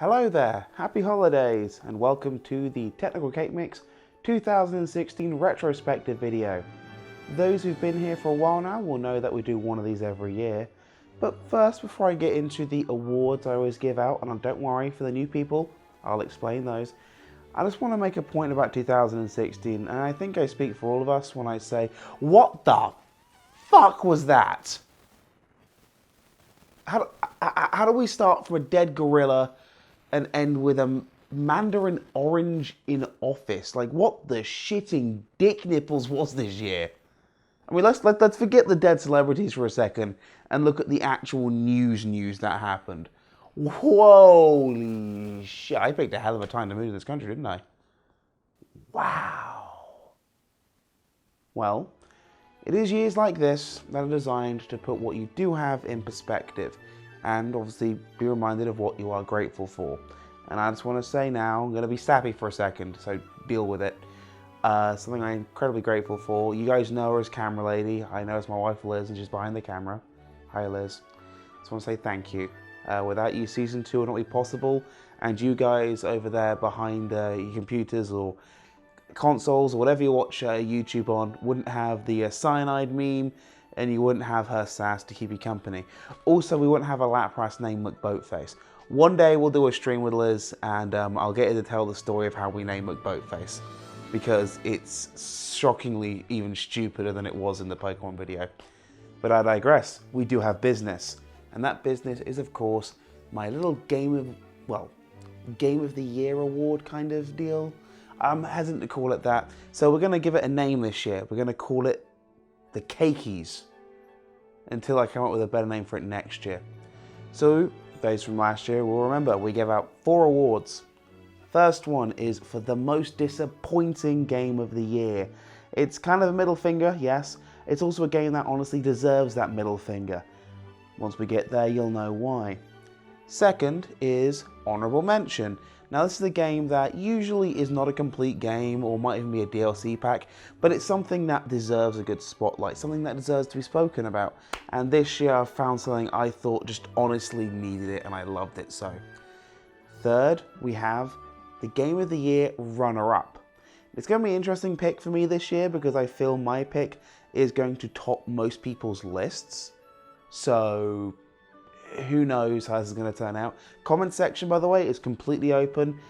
Hello there, happy holidays, and welcome to the TechnicalCakeMix 2016 retrospective video. Those who've been here for a while now will know that we do one of these every year. But first, before I get into the awards I always give out, and don't worry, for the new people, I'll explain those, I just want to make a point about 2016, and I think I speak for all of us when I say, what the fuck was that? How do we start from a dead gorilla and end with a Mandarin orange in office? Like, what the shitting dick nipples was this year? I mean, let's forget the dead celebrities for a second and look at the actual news that happened. Holy shit! I picked a hell of a time to move to this country, didn't I? Wow. Well, it is years like this that are designed to put what you do have in perspective, and obviously be reminded of what you are grateful for. And I just want to say now, I'm going to be sappy for a second, so deal with it. Something I'm incredibly grateful for. You guys know her as Camera Lady. I know it's my wife Liz, and she's behind the camera. Hi Liz. Just want to say thank you. Without you, Season 2 would not be possible, and you guys over there behind your computers or consoles or whatever you watch YouTube on wouldn't have the cyanide meme, and you wouldn't have her sass to keep you company. Also, we wouldn't have a lapras named McBoatface. One day we'll do a stream with Liz, and I'll get her to tell the story of how we named McBoatface, because it's shockingly even stupider than it was in the Pokemon video. But I digress. We do have business, and that business is, of course, my little Game of the Year award kind of deal. I'm hesitant to call it that, so we're going to give it a name this year. We're going to call it the Cakies, until I come up with a better name for it next year. So, those from last year will remember, we gave out 4 awards. First one is for the most disappointing game of the year. It's kind of a middle finger, yes. It's also a game that honestly deserves that middle finger. Once we get there, you'll know why. Second is honorable mention. Now, this is a game that usually is not a complete game or might even be a DLC pack, but it's something that deserves a good spotlight, something that deserves to be spoken about. And this year I found something I thought just honestly needed it, and I loved it so. Third, we have the Game of the Year runner-up. It's going to be an interesting pick for me this year because I feel my pick is going to top most people's lists. So who knows how this is going to turn out. Comment section, by the way, is completely open.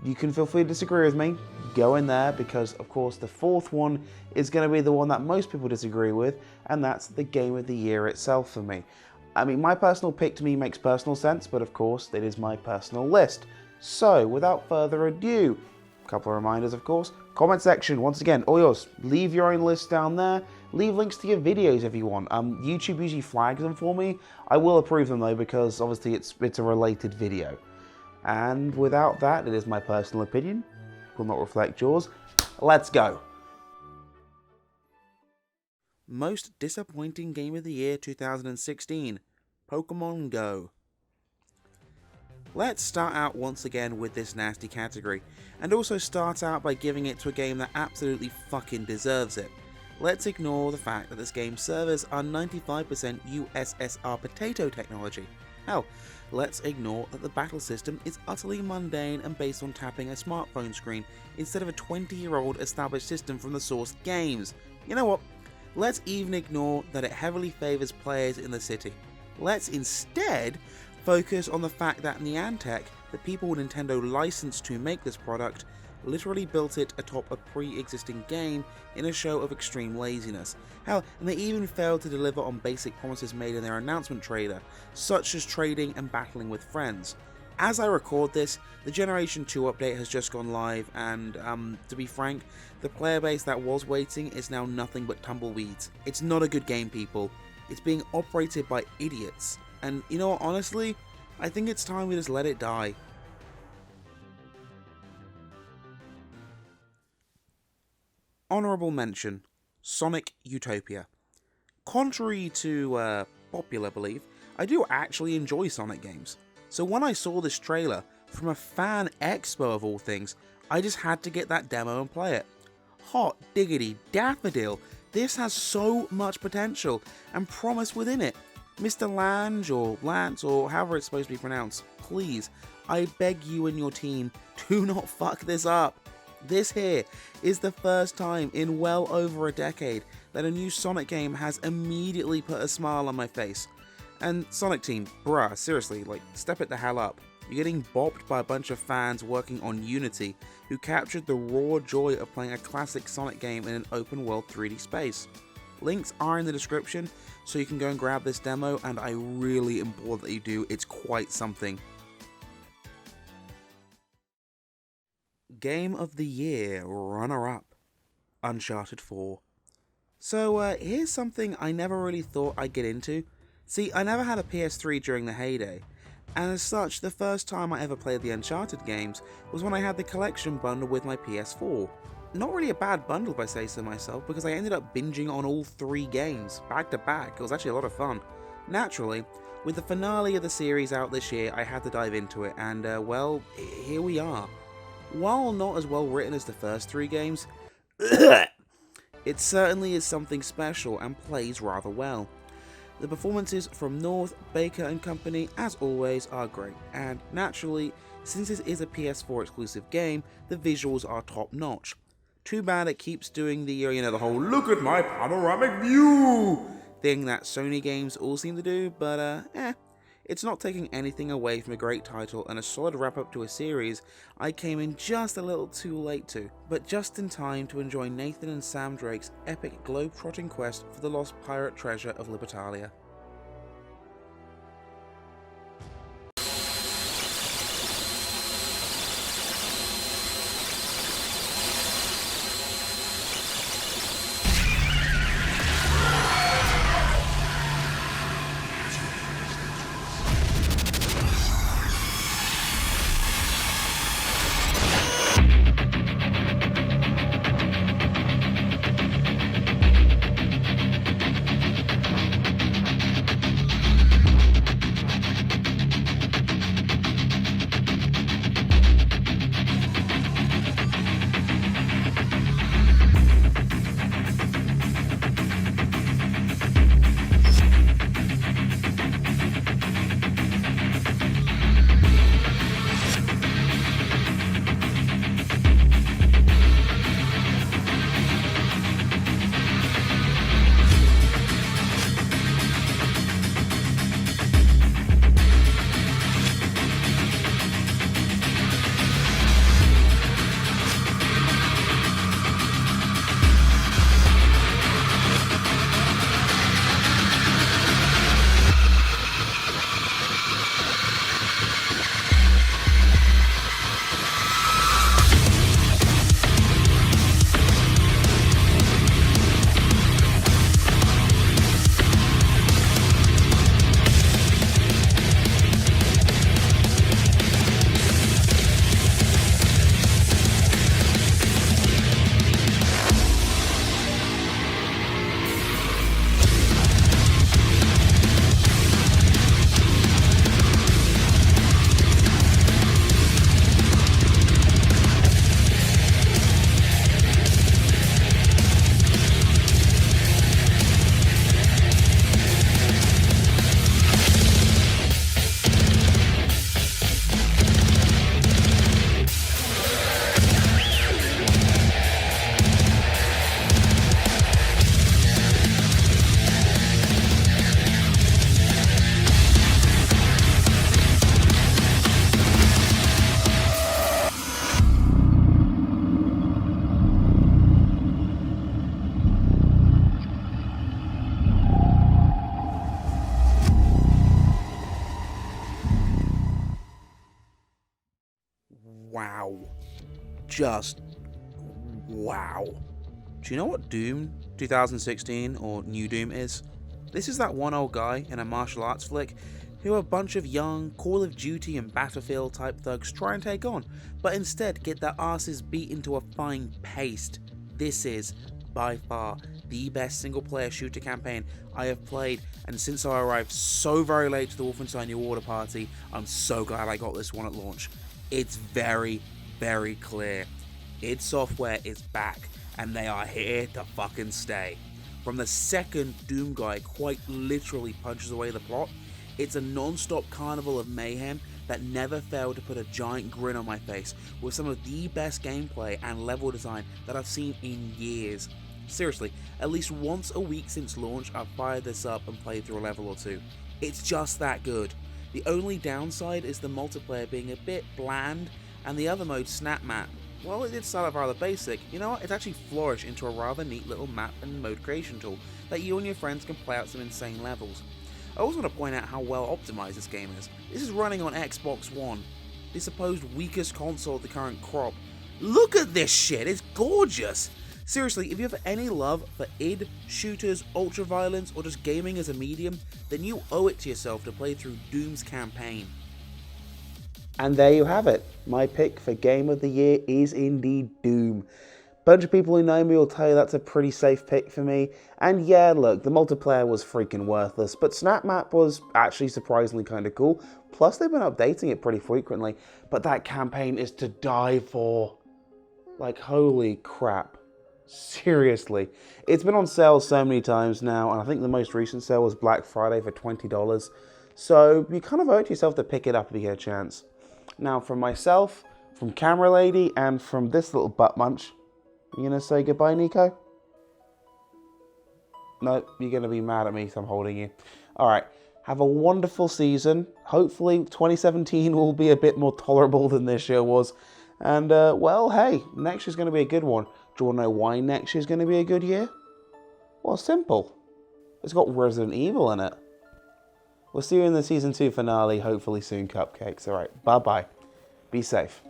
You can feel free to disagree with me. Go in there, because of course the fourth one is going to be the one that most people disagree with, and that's the Game of the Year itself for me. I mean, my personal pick to me makes personal sense, but of course it is my personal list. So without further ado, a couple of reminders, of course. Comment section, once again, all yours. Leave your own list down there. Leave links to your videos if you want. YouTube usually flags them for me. I will approve them though, because obviously it's a related video. And without that, it is my personal opinion. Will not reflect yours. Let's go. Most disappointing game of the year 2016. Pokemon Go. Let's start out once again with this nasty category, and also start out by giving it to a game that absolutely fucking deserves it. Let's ignore the fact that this game's servers are 95% USSR potato technology. Hell, let's ignore that the battle system is utterly mundane and based on tapping a smartphone screen instead of a 20-year-old established system from the source games. You know what? Let's even ignore that it heavily favours players in the city. Let's instead focus on the fact that Niantic, the people Nintendo licensed to make this product, literally built it atop a pre-existing game in a show of extreme laziness. Hell, and they even failed to deliver on basic promises made in their announcement trailer, such as trading and battling with friends. As I record this, the Generation 2 update has just gone live, and to be frank, the player base that was waiting is now nothing but tumbleweeds. It's not a good game, people. It's being operated by idiots. And you know what, honestly, I think it's time we just let it die. Honourable mention, Sonic Utopia. Contrary to popular belief, I do actually enjoy Sonic games. So when I saw this trailer, from a fan expo of all things, I just had to get that demo and play it. Hot diggity daffodil, this has so much potential and promise within it. Mr. Lange or Lance or however it's supposed to be pronounced, please, I beg you and your team, do not fuck this up. This here is the first time in well over a decade that a new Sonic game has immediately put a smile on my face. And Sonic Team, bruh, seriously, like, step it the hell up. You're getting bopped by a bunch of fans working on Unity, who captured the raw joy of playing a classic Sonic game in an open world 3D space. Links are in the description, so you can go and grab this demo, and I really implore that you do, it's quite something. Game of the Year runner-up, Uncharted 4. So here's something I never really thought I'd get into. See, I never had a PS3 during the heyday, and as such, the first time I ever played the Uncharted games was when I had the collection bundle with my PS4. Not really a bad bundle if I say so myself, because I ended up binging on all 3 games, back to back. It was actually a lot of fun. Naturally, with the finale of the series out this year, I had to dive into it, and well, here we are. While not as well written as the first 3 games, it certainly is something special and plays rather well. The performances from North, Baker and company, as always, are great, and naturally, since this is a PS4 exclusive game, the visuals are top notch. Too bad it keeps doing the, the whole "look at my panoramic view" thing that Sony games all seem to do, but it's not taking anything away from a great title and a solid wrap up to a series I came in just a little too late to, but just in time to enjoy Nathan and Sam Drake's epic globe-trotting quest for the lost pirate treasure of Libertalia. Wow. Just wow. Do you know what Doom 2016 or New Doom is? This is that one old guy in a martial arts flick who a bunch of young Call of Duty and Battlefield type thugs try and take on, but instead get their asses beat into a fine paste. This is, by far, the best single player shooter campaign I have played, and since I arrived so very late to the Wolfenstein New Order party, I'm so glad I got this one at launch. It's very, very clear. id Software is back, and they are here to fucking stay. From the second Doom guy quite literally punches away the plot, it's a non-stop carnival of mayhem that never failed to put a giant grin on my face with some of the best gameplay and level design that I've seen in years. Seriously, at least once a week since launch I've fired this up and played through a level or two. It's just that good. The only downside is the multiplayer being a bit bland, and the other mode, Snap Map, well, it did start off rather basic. You know what, it's actually flourished into a rather neat little map and mode creation tool that you and your friends can play out some insane levels. I also want to point out how well optimized this game is. This is running on Xbox One, the supposed weakest console of the current crop. Look at this shit, it's gorgeous! Seriously, if you have any love for id, shooters, ultra-violence, or just gaming as a medium, then you owe it to yourself to play through Doom's campaign. And there you have it. My pick for Game of the Year is indeed Doom. Bunch of people who know me will tell you that's a pretty safe pick for me. And yeah, look, the multiplayer was freaking worthless, but Snap Map was actually surprisingly kind of cool. Plus, they've been updating it pretty frequently, but that campaign is to die for. Like, holy crap. Seriously. It's been on sale so many times now, and I think the most recent sale was Black Friday for $20. So you kind of owe it to yourself to pick it up if you get a chance. Now, from myself, from Camera Lady, and from this little butt munch, you gonna say goodbye, Nico? No, you're gonna be mad at me, so I'm holding you. Alright, have a wonderful season. Hopefully 2017 will be a bit more tolerable than this year was. And, well, hey, next year's gonna be a good one. Do you wanna know why next year's gonna be a good year? Well, simple. It's got Resident Evil in it. We'll see you in the Season 2 finale, hopefully soon, Cupcakes. Alright, bye-bye. Be safe.